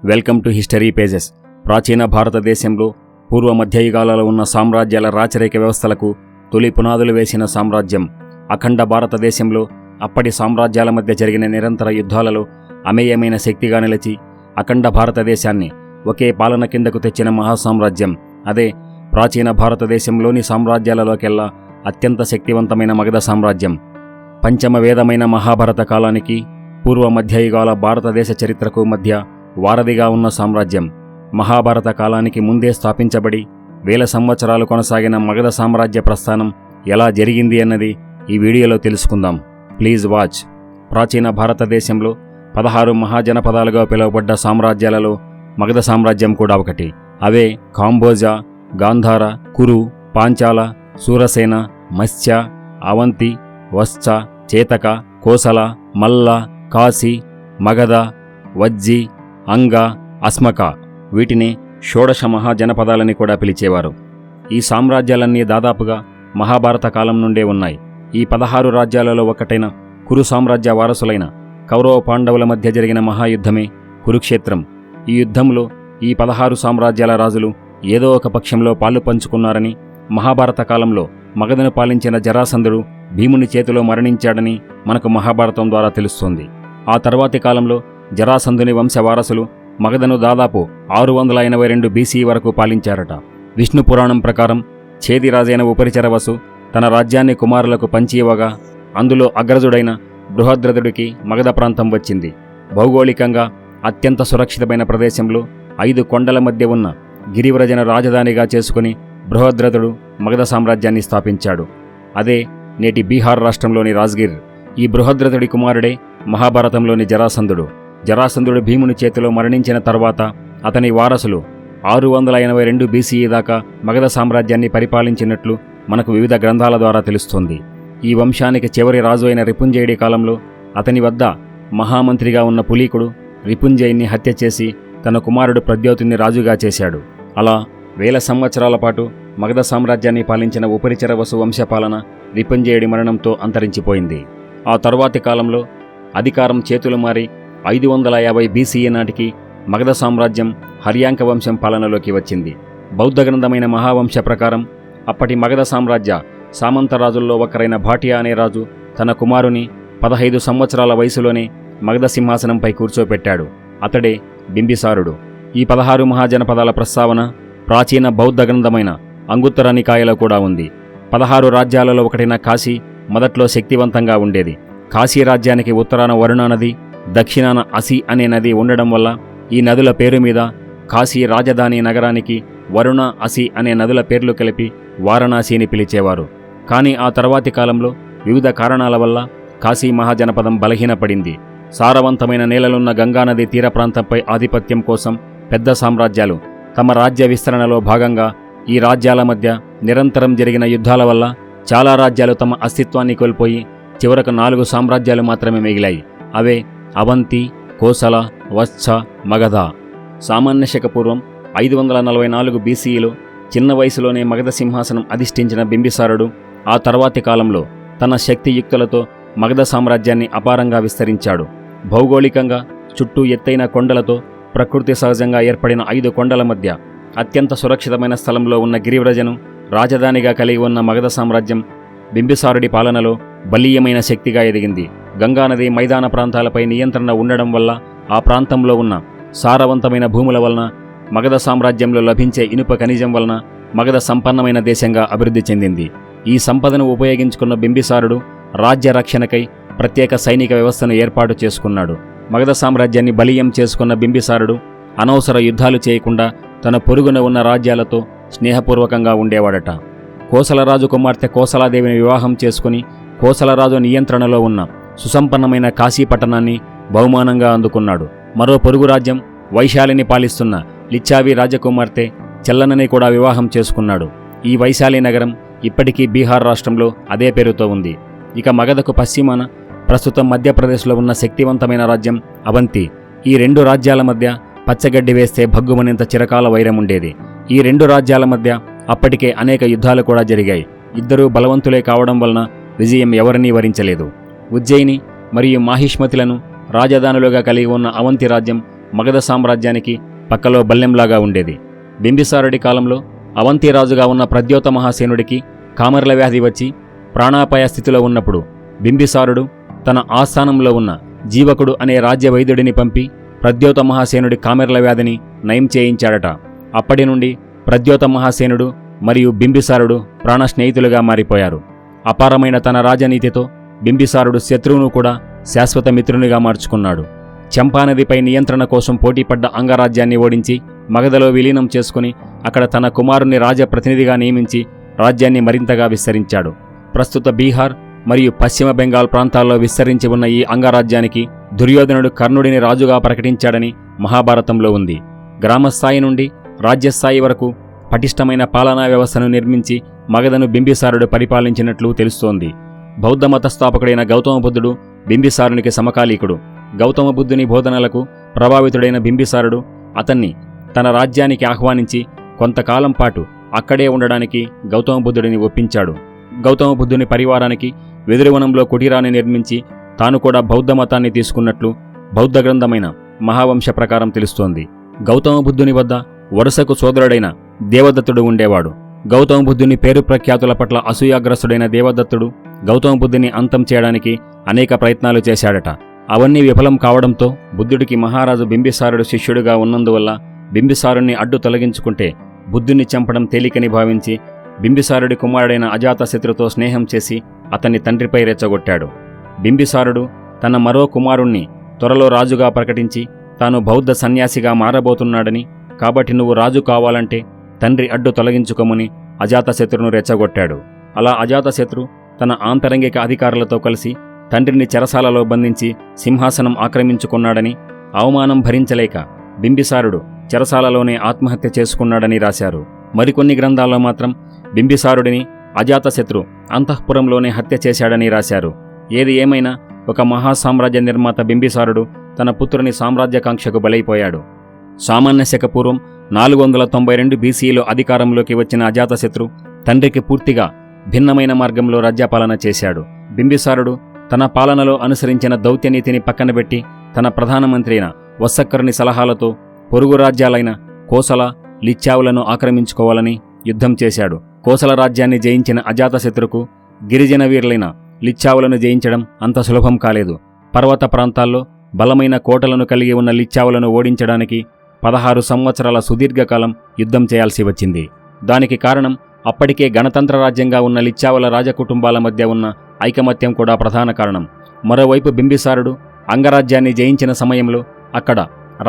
Welcome to history pages. ప్రాచీన భారతదేశంలో పూర్వ మధ్యయుగాలలో ఉన్న సామ్రాజ్యాల రాచరిక వ్యవస్థలకు తొలి పునాదులు వేసిన సామ్రాజ్యం అఖండ భారతదేశంలో అప్పటి సామ్రాజ్యాల మధ్య జరిగిన నిరంతర యుద్ధాలలో అమేయమైన శక్తిగా నిలిచి అఖండ భారతదేశాన్ని ఒకే పాలన కిందకు తెచ్చిన మహాసామ్రాజ్యం అదే ప్రాచీన భారతదేశంలోని సామ్రాజ్యాలలోకెల్లా అత్యంత శక్తివంతమైన మగధ సామ్రాజ్యం. పంచమ వేదమైన మహాభారత కాలానికి పూర్వ మధ్యయుగాల భారతదేశ చరిత్రకు మధ్య వారధిగా ఉన్న సామ్రాజ్యం. మహాభారత కాలానికి ముందే స్థాపించబడి వేల సంవత్సరాలు కొనసాగిన మగధ సామ్రాజ్య ప్రస్థానం ఎలా జరిగింది అన్నది ఈ వీడియోలో తెలుసుకుందాం. Please watch. ప్రాచీన భారతదేశంలో 16 మహాజనపదాలుగా పిలువబడ్డ సామ్రాజ్యాలలో మగధ సామ్రాజ్యం కూడా ఒకటి. అవే కాంబోజా, గాంధార, కురు, పాంచాల, సూరసేన, మత్స్య, అవంతి, వత్స, చేతక, కోసల, మల్ల, కాశీ, మగధ, వజ్జి, అంగ, అస్మక. వీటిని షోడశ మహాజనపదాలని కూడా పిలిచేవారు. ఈ సామ్రాజ్యాలన్నీ దాదాపుగా మహాభారత కాలం నుండే ఉన్నాయి. ఈ 16 రాజ్యాలలో ఒకటైన కురు సామ్రాజ్య వారసులైన కౌరవ పాండవుల మధ్య జరిగిన మహాయుద్ధమే కురుక్షేత్రం. ఈ యుద్ధంలో ఈ 16 సామ్రాజ్యాల రాజులు ఏదో ఒక పక్షంలో పాలు పంచుకున్నారని, మహాభారత కాలంలో మగధను పాలించిన జరాసంధుడు భీముని చేతిలో మరణించాడని మనకు మహాభారతం ద్వారా తెలుస్తోంది. ఆ తర్వాతి కాలంలో జరాసంధుని వంశవారసులు మగధను దాదాపు 682 BC వరకు పాలించారట. విష్ణు పురాణం ప్రకారం ఛేదిరాజైన ఉపరిచరవసు తన రాజ్యాన్ని కుమారులకు పంచి ఇవ్వగా అందులో అగ్రజుడైన బృహద్రథుడికి మగధ ప్రాంతం వచ్చింది. భౌగోళికంగా అత్యంత సురక్షితమైన ప్రదేశంలో 5 కొండల మధ్య ఉన్న గిరివ్రజను రాజధానిగా చేసుకుని బృహద్రథుడు మగధ సామ్రాజ్యాన్ని స్థాపించాడు. అదే నేటి బీహార్ రాష్ట్రంలోని రాజ్గిర్. ఈ బృహద్రథుడి కుమారుడే మహాభారతంలోని జరాసంధుడు. జరాసంధుడు భీముని చేతిలో మరణించిన తర్వాత అతని వారసులు 682 BCE దాకా మగధ సామ్రాజ్యాన్ని పరిపాలించినట్లు మనకు వివిధ గ్రంథాల ద్వారా తెలుస్తోంది. ఈ వంశానికి చివరి రాజు అయిన రిపుంజయుడి కాలంలో అతని వద్ద మహామంత్రిగా ఉన్న పులీకుడు రిపుంజయుని హత్య చేసి తన కుమారుడు ప్రద్యోతుని రాజుగా చేశాడు. అలా వేల సంవత్సరాల పాటు మగధ సామ్రాజ్యాన్ని పాలించిన ఉపరిచరవసు వంశపాలన రిపుంజయుడి మరణంతో అంతరించిపోయింది. ఆ తరువాతి కాలంలో అధికారం చేతులు మారి 550 BCE నాటికి మగధ సామ్రాజ్యం హర్యాంక వంశం పాలనలోకి వచ్చింది. బౌద్ధ గ్రంథమైన మహావంశ ప్రకారం అప్పటి మగధ సామ్రాజ్య సామంతరాజుల్లో ఒకరైన భాటియా అనే రాజు తన కుమారుని 15 సంవత్సరాల వయసులోనే మగధ సింహాసనంపై కూర్చోపెట్టాడు. అతడే బింబిసారుడు. ఈ 16 మహాజనపదాల ప్రస్తావన ప్రాచీన బౌద్ధ గ్రంథమైన అంగుత్తర నికాయలో కూడా ఉంది. 16 రాజ్యాలలో ఒకటైన కాశీ మొదట్లో శక్తివంతంగా ఉండేది. కాశీ రాజ్యానికి ఉత్తరాన వరుణ నది, దక్షిణాన అసి అనే నది ఉండడం వల్ల ఈ నదుల పేరు మీద కాశీ రాజధాని నగరానికి వరుణ, అసి అనే నదుల పేర్లు కలిపి వారణాసిని పిలిచేవారు. కానీ ఆ తర్వాతి కాలంలో వివిధ కారణాల వల్ల కాశీ మహాజనపదం బలహీనపడింది. సారవంతమైన నేలలున్న గంగానది తీర ప్రాంతంపై ఆధిపత్యం కోసం పెద్ద సామ్రాజ్యాలు తమ రాజ్య విస్తరణలో భాగంగా ఈ రాజ్యాల మధ్య నిరంతరం జరిగిన యుద్ధాల వల్ల చాలా రాజ్యాలు తమ అస్తిత్వాన్ని కోల్పోయి చివరకు 4 సామ్రాజ్యాలు మాత్రమే మిగిలాయి. అవే అవంతి, కోసల, వత్స, మగధ. సామాన్య శక పూర్వం 544 BCEలో చిన్న వయసులోనే మగధ సింహాసనం అధిష్ఠించిన బింబిసారుడు ఆ తర్వాతి కాలంలో తన శక్తియుక్తులతో మగధ సామ్రాజ్యాన్ని అపారంగా విస్తరించాడు. భౌగోళికంగా చుట్టూ ఎత్తైన కొండలతో ప్రకృతి సహజంగా ఏర్పడిన 5 కొండల మధ్య అత్యంత సురక్షితమైన స్థలంలో ఉన్న గిరివ్రజను రాజధానిగా కలిగి ఉన్న మగధ సామ్రాజ్యం బింబిసారుడి పాలనలో బలీయమైన శక్తిగా ఎదిగింది. గంగానది మైదాన ప్రాంతాలపై నియంత్రణ ఉండడం వల్ల ఆ ప్రాంతంలో ఉన్న సారవంతమైన భూముల వలన మగధ సామ్రాజ్యంలో లభించే ఇనుప ఖనిజం వలన మగధ సంపన్నమైన దేశంగా అభివృద్ధి చెందింది. ఈ సంపదను ఉపయోగించుకున్న బింబిసారుడు రాజ్య రక్షణకై ప్రత్యేక సైనిక వ్యవస్థను ఏర్పాటు చేసుకున్నాడు. మగధ సామ్రాజ్యాన్ని బలీయం చేసుకున్న బింబిసారుడు అనవసర యుద్ధాలు చేయకుండా తన పొరుగున ఉన్న రాజ్యాలతో స్నేహపూర్వకంగా ఉండేవాడట. కోసలరాజు కుమార్తె కోసలాదేవిని వివాహం చేసుకుని కోసలరాజు నియంత్రణలో ఉన్న సుసంపన్నమైన కాశీ పట్టణాన్ని బహుమానంగా అందుకున్నాడు. మరో పొరుగు రాజ్యం వైశాలిని పాలిస్తున్న లిచ్చావి రాజకుమార్తె చెల్లనని కూడా వివాహం చేసుకున్నాడు. ఈ వైశాలి నగరం ఇప్పటికీ బీహార్ రాష్ట్రంలో అదే పేరుతో ఉంది. ఇక మగధకు పశ్చిమాన ప్రస్తుతం మధ్యప్రదేశ్లో ఉన్న శక్తివంతమైన రాజ్యం అవంతి. ఈ 2 రాజ్యాల మధ్య పచ్చగడ్డి వేస్తే భగ్గుమనేంత చిరకాల వైరం ఉండేది. ఈ 2 రాజ్యాల మధ్య అప్పటికే అనేక యుద్ధాలు కూడా జరిగాయి. ఇద్దరూ బలవంతులే కావడం వలన విజయం ఎవరినీ వరించలేదు. ఉజ్జయిని మరియు మాహిష్మతులను రాజధానులుగా కలిగి ఉన్న అవంతి రాజ్యం మగధ సామ్రాజ్యానికి పక్కలో బల్లెంలాగా ఉండేది. బింబిసారుడి కాలంలో అవంతి రాజుగా ఉన్న ప్రద్యోత మహాసేనుడికి కామర్ల వ్యాధి వచ్చి ప్రాణాపాయ స్థితిలో ఉన్నప్పుడు బింబిసారుడు తన ఆస్థానంలో ఉన్న జీవకుడు అనే రాజ్య వైద్యుడిని పంపి ప్రద్యోత మహాసేనుడి కామెర్ల వ్యాధిని నయం చేయించాడట. అప్పటి నుండి ప్రద్యోత మహాసేనుడు మరియు బింబిసారుడు ప్రాణ స్నేహితులుగా మారిపోయారు. అపారమైన తన రాజనీతితో బింబిసారుడు శత్రువును కూడా శాశ్వత మిత్రునిగా మార్చుకున్నాడు. చంపానదిపై నియంత్రణ కోసం పోటీపడ్డ అంగరాజ్యాన్ని ఓడించి మగధలో విలీనం చేసుకుని అక్కడ తన కుమారుని రాజప్రతినిధిగా నియమించి రాజ్యాన్ని మరింతగా విస్తరించాడు. ప్రస్తుత బీహార్ మరియు పశ్చిమ బెంగాల్ ప్రాంతాల్లో విస్తరించి ఉన్న ఈ అంగరాజ్యానికి దుర్యోధనుడు కర్ణుడిని రాజుగా ప్రకటించాడని మహాభారతంలో ఉంది. గ్రామస్థాయి నుండి రాజ్యస్థాయి వరకు పటిష్టమైన పాలనా వ్యవస్థను నిర్మించి మగధను బింబిసారుడు పరిపాలించినట్లు తెలుస్తోంది. బౌద్ధ మత స్థాపకుడైన గౌతమ బుద్ధుడు బింబిసారునికి సమకాలీకుడు. గౌతమ బుద్ధుని బోధనలకు ప్రభావితుడైన బింబిసారుడు అతన్ని తన రాజ్యానికి ఆహ్వానించి కొంతకాలం పాటు అక్కడే ఉండడానికి గౌతమ బుద్ధుడిని ఒప్పించాడు. గౌతమ బుద్ధుని పరివారానికి వెదురువనంలో కుటీరాన్ని నిర్మించి తాను కూడా బౌద్ధ మతాన్ని తీసుకున్నట్లు బౌద్ధ గ్రంథమైన మహావంశ ప్రకారం తెలుస్తోంది. గౌతమ బుద్ధుని వద్ద వరుసకు సోదరుడైన దేవదత్తుడు ఉండేవాడు. గౌతమ బుద్ధుని పేరు ప్రఖ్యాతుల పట్ల అసూయాగ్రస్తుడైన దేవదత్తుడు గౌతమ బుద్ధుని అంతం చేయడానికి అనేక ప్రయత్నాలు చేశాడట. అవన్నీ విఫలం కావడంతో బుద్ధుడికి మహారాజు బింబిసారుడు శిష్యుడిగా ఉన్నందువల్ల బింబిసారుణ్ణి అడ్డు తొలగించుకుంటే బుద్ధుణ్ణి చంపడం తేలికని భావించి బింబిసారుడి కుమారుడైన అజాతశత్రుతో స్నేహం చేసి అతన్ని తండ్రిపై రెచ్చగొట్టాడు. బింబిసారుడు తన మరో కుమారుణ్ణి త్వరలో రాజుగా ప్రకటించి తాను బౌద్ధ సన్యాసిగా మారబోతున్నాడని, కాబట్టి నువ్వు రాజు కావాలంటే తండ్రి అడ్డు తొలగించుకోమని అజాతశత్రును రెచ్చగొట్టాడు. అలా అజాతశత్రు తన ఆంతరంగిక అధికారులతో కలిసి తండ్రిని చెరసాలలో బంధించి సింహాసనం ఆక్రమించుకున్నాడని, అవమానం భరించలేక బింబిసారుడు చెరసాలలోనే ఆత్మహత్య చేసుకున్నాడని రాశారు. మరికొన్ని గ్రంథాల్లో మాత్రం బింబిసారుడిని అజాతశత్రు అంతఃపురంలోనే హత్య చేశాడని రాశారు. ఏది ఏమైనా ఒక మహాసామ్రాజ్య నిర్మాత బింబిసారుడు తన పుత్రుని సామ్రాజ్యకాంక్షకు బలైపోయాడు. సామాన్య శక పూర్వం 492 బీసీలో అధికారంలోకి వచ్చిన అజాతశత్రు తండ్రికి పూర్తిగా భిన్నమైన మార్గంలో రాజ్యపాలన చేశాడు. బింబిసారుడు తన పాలనలో అనుసరించిన దౌత్యనీతిని పక్కనబెట్టి తన ప్రధానమంత్రి అయిన వస్సక్కరుని సలహాలతో పొరుగు రాజ్యాలైన కోసల, లిచ్చావులను ఆక్రమించుకోవాలని యుద్ధం చేశాడు. కోసల రాజ్యాన్ని జయించిన అజాతశత్రుకు గిరిజన వీరులైన లిచ్చావులను జయించడం అంత సులభం కాలేదు. పర్వత ప్రాంతాల్లో బలమైన కోటలను కలిగి ఉన్న లిచ్చావులను ఓడించడానికి 16 సంవత్సరాల సుదీర్ఘకాలం యుద్ధం చేయాల్సి వచ్చింది. దానికి కారణం అప్పటికే గణతంత్ర రాజ్యంగా ఉన్న లిచ్చావుల రాజకుటుంబాల మధ్య ఉన్న ఐకమత్యం కూడా ప్రధాన కారణం. మరోవైపు బింబిసారుడు అంగరాజ్యాన్ని జయించిన సమయంలో అక్కడ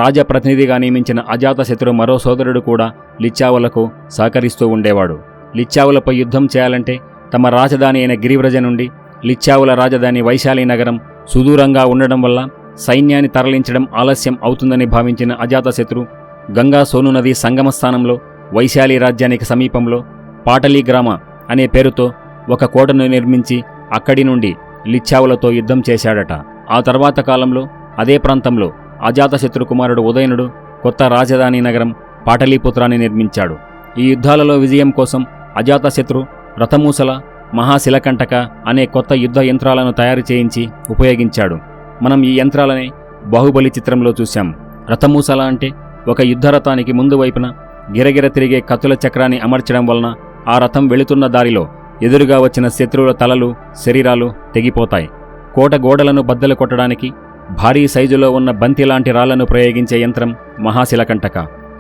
రాజప్రతినిధిగా నియమించిన అజాతశత్రు మరో సోదరుడు కూడా లిచ్చావులకు సహకరిస్తూ ఉండేవాడు. లిచ్చావులపై యుద్ధం చేయాలంటే తమ రాజధాని అయిన గిరివ్రజ నుండి లిచ్చావుల రాజధాని వైశాలి నగరం సుదూరంగా ఉండడం వల్ల సైన్యాన్ని తరలించడం ఆలస్యం అవుతుందని భావించిన అజాతశత్రు గంగా సోను నది సంగమ స్థానంలో వైశాలి రాజ్యానికి సమీపంలో పాటలీ గ్రామ అనే పేరుతో ఒక కోటను నిర్మించి అక్కడి నుండి లిచ్చావులతో యుద్ధం చేశాడట. ఆ తర్వాత కాలంలో అదే ప్రాంతంలో అజాతశత్రు కుమారుడు ఉదయనుడు కొత్త రాజధాని నగరం పాటలీపుత్రాన్ని నిర్మించాడు. ఈ యుద్ధాలలో విజయం కోసం అజాతశత్రు రథమూసల, మహాశిలకంటక అనే కొత్త యుద్ధ యంత్రాలను తయారు చేయించి ఉపయోగించాడు. మనం ఈ యంత్రాలనే బాహుబలి చిత్రంలో చూశాం. రథమూసల అంటే ఒక యుద్ధరథానికి ముందు వైపున గిరగిర తిరిగే కత్తుల చక్రాన్ని అమర్చడం వలన ఆ రథం వెళుతున్న దారిలో ఎదురుగా వచ్చిన శత్రువుల తలలు, శరీరాలు తెగిపోతాయి. కోట గోడలను బద్దలు కొట్టడానికి భారీ సైజులో ఉన్న బంతి లాంటి రాళ్లను ప్రయోగించే యంత్రం మహాశిలకంటక.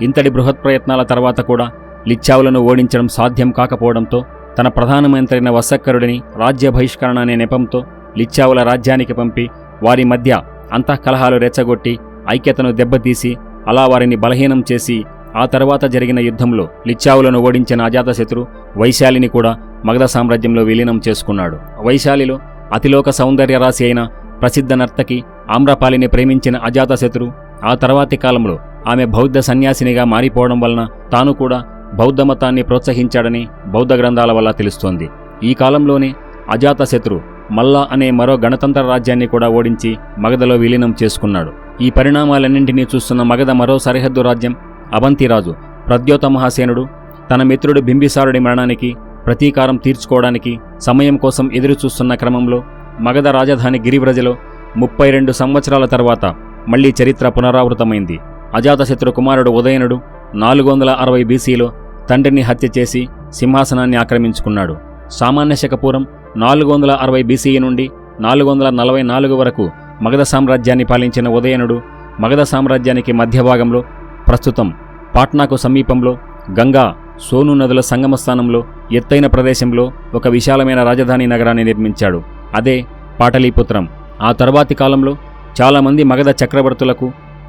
ఇంతటి బృహత్ ప్రయత్నాల తర్వాత కూడా లిచ్చావులను ఓడించడం సాధ్యం కాకపోవడంతో తన ప్రధానమంత్రి అయిన వస్సక్కరుడిని రాజ్య బహిష్కరణ అనే నెపంతో లిచ్చావుల రాజ్యానికి పంపి వారి మధ్య అంతఃకలహాలు రెచ్చగొట్టి ఐక్యతను దెబ్బతీసి అలా వారిని బలహీనం చేసి ఆ తర్వాత జరిగిన యుద్ధంలో లిచ్చావులను ఓడించిన అజాతశత్రు వైశాలిని కూడా మగధ సామ్రాజ్యంలో విలీనం చేసుకున్నాడు. వైశాలిలో అతిలోక సౌందర్య రాశి అయిన ప్రసిద్ధ నర్తకి ఆమ్రపాలిని ప్రేమించిన అజాతశత్రు ఆ తర్వాతి కాలంలో ఆమె బౌద్ధ సన్యాసినిగా మారిపోవడం వలన తాను కూడా బౌద్ధ మతాన్ని ప్రోత్సహించాడని బౌద్ధ గ్రంథాల వల్ల తెలుస్తోంది. ఈ కాలంలోనే అజాతశత్రు మల్లా అనే మరో గణతంత్ర రాజ్యాన్ని కూడా ఓడించి మగధలో విలీనం చేసుకున్నాడు. ఈ పరిణామాలన్నింటినీ చూస్తున్న మగధ మరో సరిహద్దు రాజ్యం అవంతిరాజు ప్రద్యోత మహాసేనుడు తన మిత్రుడు బింబిసారుడి మరణానికి ప్రతీకారం తీర్చుకోవడానికి సమయం కోసం ఎదురుచూస్తున్న క్రమంలో మగధ రాజధాని గిరివ్రజలో 32 సంవత్సరాల తర్వాత మళ్లీ చరిత్ర పునరావృతమైంది. అజాతశత్రు కుమారుడు ఉదయనుడు 460 బీసీలో తండ్రిని హత్య చేసి సింహాసనాన్ని ఆక్రమించుకున్నాడు. సామాన్య శక పూర్వం 460 బీసీ నుండి 444 వరకు మగధ సామ్రాజ్యాన్ని పాలించిన ఉదయనుడు మగధ సామ్రాజ్యానికి మధ్యభాగంలో, ప్రస్తుతం పాట్నాకు సమీపంలో గంగా, సోను నదుల సంగమ స్థానంలో ఎత్తైన ప్రదేశంలో ఒక విశాలమైన రాజధాని నగరాన్ని నిర్మించాడు. అదే పాటలీపుత్రం. ఆ తర్వాతి కాలంలో చాలామంది మగధ చక్రవర్తులకు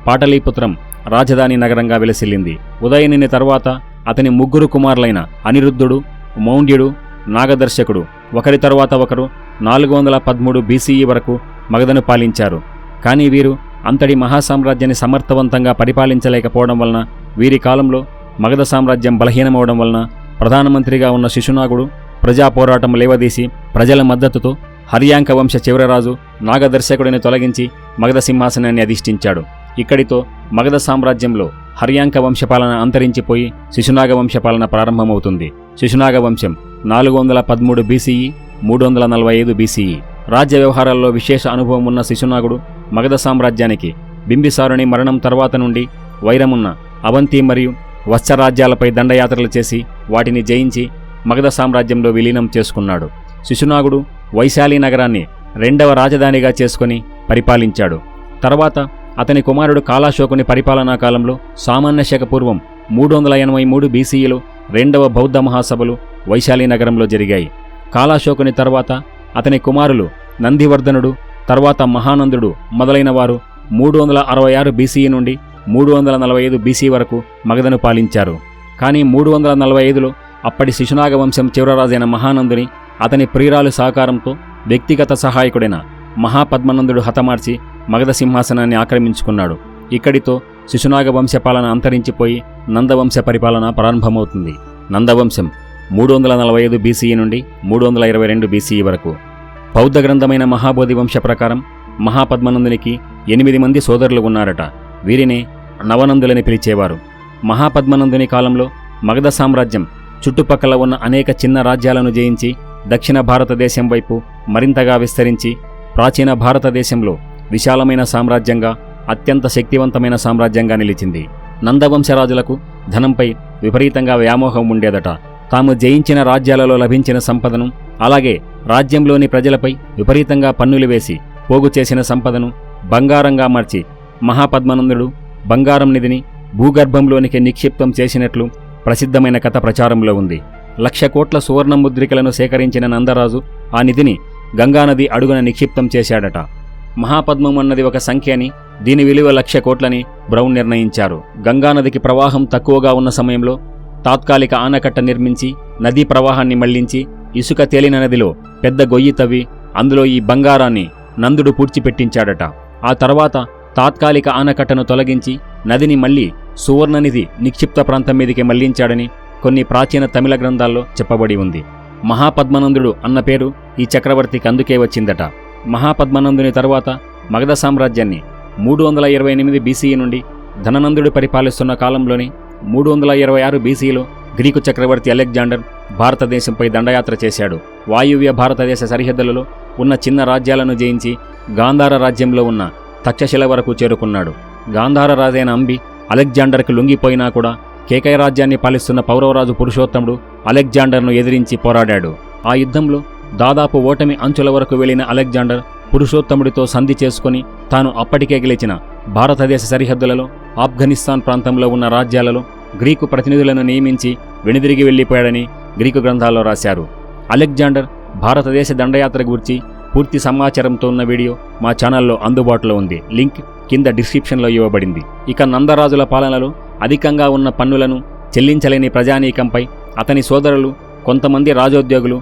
పాటలీపుత్రం రాజధాని నగరంగా విలసిల్లింది. ఉదయనుని తర్వాత అతని 3 కుమారులైన అనిరుద్ధుడు, మౌండ్యుడు, నాగదర్శకుడు ఒకరి తర్వాత ఒకరు 413 బీసీఈ వరకు మగధను పాలించారు. కానీ వీరు అంతటి మహాసామ్రాజ్యాన్ని సమర్థవంతంగా పరిపాలించలేకపోవడం వలన, వీరి కాలంలో మగధ సామ్రాజ్యం బలహీనమవడం వలన ప్రధానమంత్రిగా ఉన్న శిశునాగుడు ప్రజా పోరాటం లేవదీసి ప్రజల మద్దతుతో హర్యాంక వంశ చివరి రాజు నాగదర్శకుడిని తొలగించి మగధ సింహాసనాన్ని అధిష్ఠించాడు. ఇక్కడితో మగధ సామ్రాజ్యంలో హర్యాంక వంశపాలన అంతరించిపోయి శిశునాగ వంశపాలన ప్రారంభమవుతుంది. శిశునాగ వంశం 413 బీసీఈ, 345 బీసీఈ. రాజ్య వ్యవహారాల్లో విశేష అనుభవం ఉన్న శిశునాగుడు మగధ సామ్రాజ్యానికి బింబిసారుని మరణం తర్వాత నుండి వైరమున్న అవంతి మరియు వత్స రాజ్యాలపై దండయాత్రలు చేసి వాటిని జయించి మగధ సామ్రాజ్యంలో విలీనం చేసుకున్నాడు. శిశునాగుడు వైశాలి నగరాన్ని 2వ రాజధానిగా చేసుకుని పరిపాలించాడు. తర్వాత అతని కుమారుడు కాలాశోకుని పరిపాలనా కాలంలో సామాన్య శక పూర్వం 383 బీసీఈలో 2వ బౌద్ధ మహాసభలు వైశాలి నగరంలో జరిగాయి. కాలాశోకుని తర్వాత అతని కుమారులు నందివర్ధనుడు, తర్వాత మహానందుడు మొదలైన వారు 366 బీసీఈ నుండి 345 బీసీ వరకు మగధను పాలించారు. కానీ 345లో అప్పటి శిశునాగ వంశం చివరరాజైన మహానందుని అతని ప్రియురాలు సహకారంతో వ్యక్తిగత సహాయకుడైన మహాపద్మనందుడు హతమార్చి మగధ సింహాసనాన్ని ఆక్రమించుకున్నాడు. ఇక్కడితో శిశునాగ వంశపాలన అంతరించిపోయి నందవంశ పరిపాలన ప్రారంభమవుతుంది. నందవంశం 345 బీసీఈ నుండి 322 బీసీఈ వరకు. బౌద్ధ గ్రంథమైన మహాబోధి వంశ ప్రకారం మహాపద్మనందునికి 8 మంది సోదరులు ఉన్నారట. వీరినే నవనందులని పిలిచేవారు. మహాపద్మనందుని కాలంలో మగధ సామ్రాజ్యం చుట్టుపక్కల ఉన్న అనేక చిన్న రాజ్యాలను జయించి దక్షిణ భారతదేశం వైపు మరింతగా విస్తరించి ప్రాచీన భారతదేశంలో విశాలమైన సామ్రాజ్యంగా, అత్యంత శక్తివంతమైన సామ్రాజ్యంగా నిలిచింది. నందవంశరాజులకు ధనంపై విపరీతంగా వ్యామోహం ఉండేదట. తాము జయించిన రాజ్యాలలో లభించిన సంపదను, అలాగే రాజ్యంలోని ప్రజలపై విపరీతంగా పన్నులు వేసి పోగు చేసిన సంపదను బంగారంగా మార్చి మహాపద్మనందుడు బంగారం నిధిని భూగర్భంలోనికి నిక్షిప్తం చేసినట్లు ప్రసిద్ధమైన కథ ప్రచారంలో ఉంది. 1,00,000 కోట్ల సువర్ణ ముద్రికలను సేకరించిన నందరాజు ఆ నిధిని గంగానది అడుగున నిక్షిప్తం చేశాడట. మహాపద్మం అన్నది ఒక సంఖ్య అని, దీని విలువ 1,00,000 కోట్లని బ్రౌన్ నిర్ణయించారు. గంగానదికి ప్రవాహం తక్కువగా ఉన్న సమయంలో తాత్కాలిక ఆనకట్ట నిర్మించి నదీ ప్రవాహాన్ని మళ్లించి ఇసుక తేలిన నదిలో పెద్ద గొయ్యి తవ్వి అందులో ఈ బంగారాన్ని నందుడు పూడ్చిపెట్టించాడట. ఆ తర్వాత తాత్కాలిక ఆనకట్టను తొలగించి నదిని మళ్లీ సువర్ణనిధి నిక్షిప్త ప్రాంతం మీదికి మళ్లించాడని కొన్ని ప్రాచీన తమిళ గ్రంథాల్లో చెప్పబడి ఉంది. మహాపద్మనందుడు అన్న పేరు ఈ చక్రవర్తికి అందుకే వచ్చిందట. మహాపద్మనందుని తరువాత మగధ సామ్రాజ్యాన్ని 328 బీసీఈ నుండి ధననందుడు పరిపాలిస్తున్న కాలంలోని 326 బీసీలో గ్రీకు చక్రవర్తి అలెగ్జాండర్ భారతదేశంపై దండయాత్ర చేశాడు. వాయువ్య భారతదేశ సరిహద్దులలో ఉన్న చిన్న రాజ్యాలను జయించి గాంధార రాజ్యంలో ఉన్న తక్షశిల వరకు చేరుకున్నాడు. గాంధార రాజైన అంబి అలెగ్జాండర్కి లొంగిపోయినా కూడా కేకయ రాజ్యాన్ని పాలిస్తున్న పౌరవరాజు పురుషోత్తముడు అలెగ్జాండర్ను ఎదిరించి పోరాడాడు. ఆ యుద్ధంలో దాదాపు ఓటమి అంచుల వరకు వెళ్లిన అలెగ్జాండర్ పురుషోత్తముడితో సంధి చేసుకుని తాను అప్పటికే గెలిచిన భారతదేశ సరిహద్దులలో ఆఫ్ఘనిస్తాన్ ప్రాంతంలో ఉన్న రాజ్యాలలో గ్రీకు ప్రతినిధులను నియమించి వెనుదిరిగి వెళ్లిపోయాడని గ్రీకు గ్రంథాల్లో రాశారు. అలెగ్జాండర్ భారతదేశ దండయాత్ర గురించి పూర్తి సమాచారంతో ఉన్న వీడియో మా ఛానల్లో అందుబాటులో ఉంది. లింక్ కింద డిస్క్రిప్షన్లో ఇవ్వబడింది. ఇక నందరాజుల పాలనలో అధికంగా ఉన్న పన్నులను చెల్లించలేని ప్రజానీకంపై అతని సోదరులు కొంతమంది రాజోద్యోగులు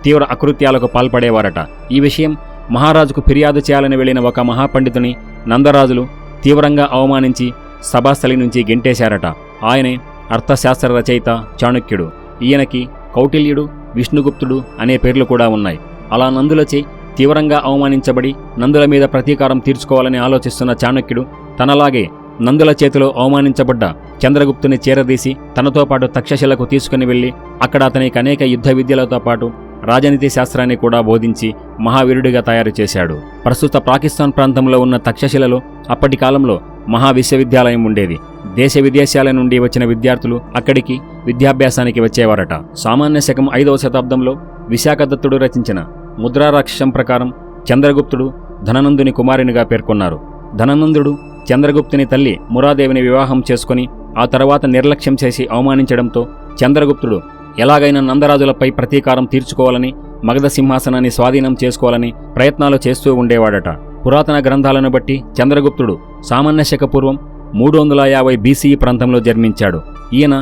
తీవ్ర అకృత్యాలకు పాల్పడేవారట. ఈ విషయం మహారాజుకు ఫిర్యాదు చేయాలని వెళ్లిన ఒక మహాపండితుని నందరాజులు తీవ్రంగా అవమానించి సభాస్థలి నుంచి గెంటేశారట. ఆయనే అర్థశాస్త్ర రచయిత చాణక్యుడు. ఈయనకి కౌటిల్యుడు, విష్ణుగుప్తుడు అనే పేర్లు కూడా ఉన్నాయి. అలా నందులచే తీవ్రంగా అవమానించబడి నందుల మీద ప్రతీకారం తీర్చుకోవాలని ఆలోచిస్తున్న చాణక్యుడు తనలాగే నందుల చేతిలో అవమానించబడ్డ చంద్రగుప్తుని చేరదీసి తనతో పాటు తక్షశిలకు తీసుకుని వెళ్లి అక్కడ అతనికి అనేక యుద్ధ విద్యలతో పాటు రాజనీతి శాస్త్రాన్ని కూడా బోధించి మహావీరుడిగా తయారు చేశాడు. ప్రస్తుత పాకిస్తాన్ ప్రాంతంలో ఉన్న తక్షశిలలో అప్పటి కాలంలో మహావిశ్వవిద్యాలయం ఉండేది. దేశ విదేశాల నుండి వచ్చిన విద్యార్థులు అక్కడికి విద్యాభ్యాసానికి వచ్చేవారట. సామాన్య శకం 5వ శతాబ్దంలో విశాఖదత్తుడు రచించిన ముద్రారాక్షసం ప్రకారం చంద్రగుప్తుడు ధననందుని కుమారునిగా పేర్కొన్నారు. ధననందుడు చంద్రగుప్తుని తల్లి మురాదేవిని వివాహం చేసుకుని ఆ తర్వాత నిర్లక్ష్యం చేసి అవమానించడంతో చంద్రగుప్తుడు ఎలాగైనా నందరాజులపై ప్రతీకారం తీర్చుకోవాలని, మగధ సింహాసనాన్ని స్వాధీనం చేసుకోవాలని ప్రయత్నాలు చేస్తూ ఉండేవాడట. పురాతన గ్రంథాలను బట్టి చంద్రగుప్తుడు సామాన్య శక పూర్వం 350 BCE ప్రాంతంలో జన్మించాడు. ఈయన